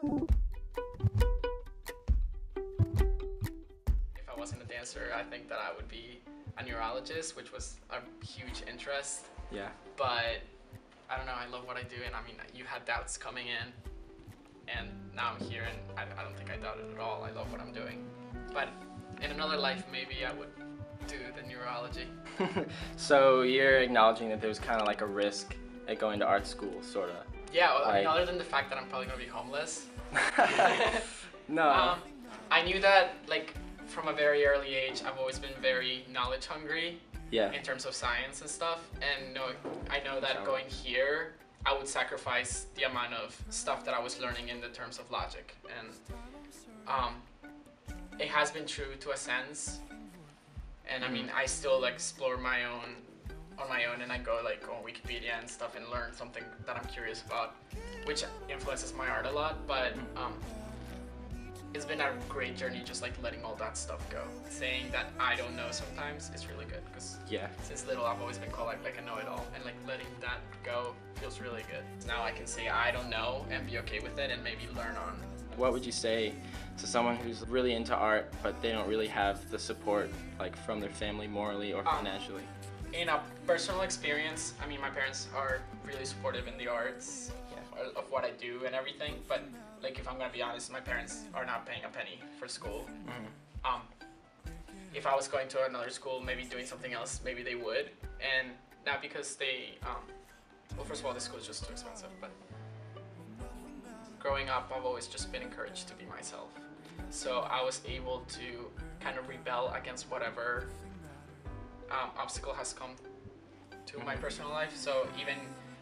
If I wasn't a dancer, I think that I would be a neurologist, which was a huge interest. Yeah. But I don't know, I love what I do, and I mean, you had doubts coming in, and now I'm here, and I don't think I doubt it at all. I love what I'm doing. But in another life, maybe I would do the neurology. So you're acknowledging that there's kind of like a risk at going to art school, sort of. Yeah, well, I mean, Like- other than the fact that I'm probably going to be homeless. No. I knew that, like, from a very early age, I've always been very knowledge hungry Yeah. in terms of science and stuff. And I know that going here, I would sacrifice the amount of stuff that I was learning in the terms of logic. And it has been true to a sense. And I mean, I still explore on my own, and I go like on Wikipedia and stuff and learn something that I'm curious about, which influences my art a lot. But it's been a great journey, just like letting all that stuff go. Saying that I don't know sometimes is really good, because Yeah. since little I've always been called like a know-it-all, and like letting that go feels really good. Now I can say I don't know and be okay with it, and maybe learn on. What would you say to someone who's really into art, but they don't really have the support like from their family morally or financially? In a personal experience, I mean, my parents are really supportive in the arts, of what I do and everything, but like, if I'm gonna be honest, my parents are not paying a penny for school. If I was going to another school, maybe doing something else, maybe they would. And not because they, well, first of all, the school is just too expensive, but growing up, I've always just been encouraged to be myself. So I was able to kind of rebel against whatever obstacle has come to my personal life. So even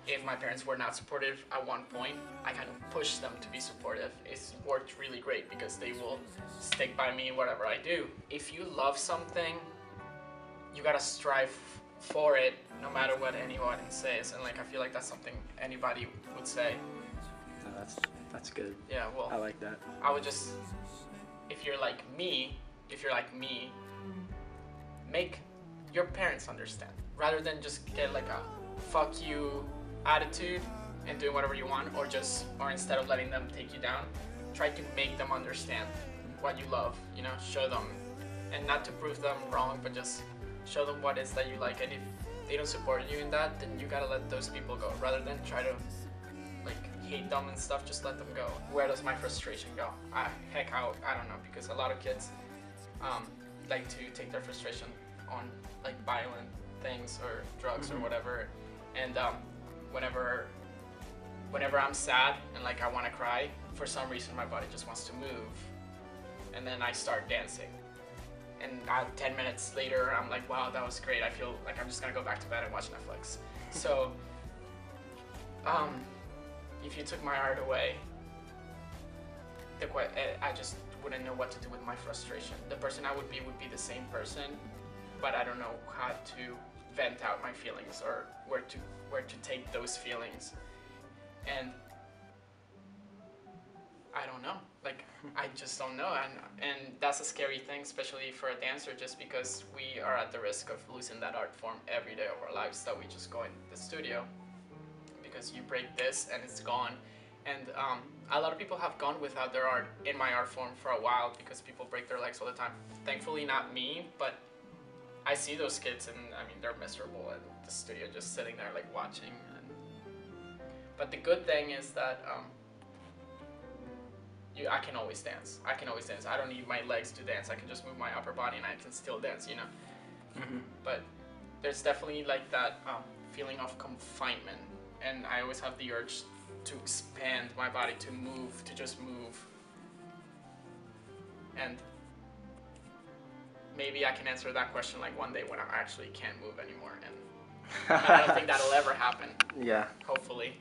if my parents were not supportive at one point, I kind of pushed them to be supportive. It's worked really great because they will stick by me in whatever I do. If you love something, you gotta strive for it no matter what anyone says. And like, I feel like that's something anybody would say. No, that's good. Yeah, well, I like that. I would just, if you're like me, make your parents understand, rather than just get like a fuck you attitude and doing whatever you want, or instead of letting them take you down, try to make them understand what you love, you know, show them, and not to prove them wrong, but just show them what it is that you like. And if they don't support you in that, then you gotta let those people go, rather than try to like hate them and stuff. Just let them go. Where does my frustration go? I don't know, because a lot of kids like to take their frustration on like violent things or drugs or whatever. And whenever I'm sad and like I want to cry, for some reason my body just wants to move, and then I start dancing. And 10 minutes later, I'm like, wow, that was great. I feel like I'm just gonna go back to bed and watch Netflix. So, if you took my art away, I just wouldn't know what to do with my frustration. The person I would be the same person, but I don't know how to vent out my feelings, or where to take those feelings. And I don't know. Like, I just don't know, and that's a scary thing, especially for a dancer, just because we are at the risk of losing that art form every day of our lives that we just go in the studio, because you break this and it's gone. And a lot of people have gone without their art in my art form for a while, because people break their legs all the time. Thankfully not me, but I see those kids, and I mean, they're miserable at the studio, just sitting there like watching. But the good thing is that I can always dance. I don't need my legs to dance. I can just move my upper body and I can still dance, you know? But there's definitely like that feeling of confinement. And I always have the urge to expand my body, to move, to just move. And maybe I can answer that question like one day when I actually can't move anymore. And I don't think that'll ever happen. Yeah. Hopefully.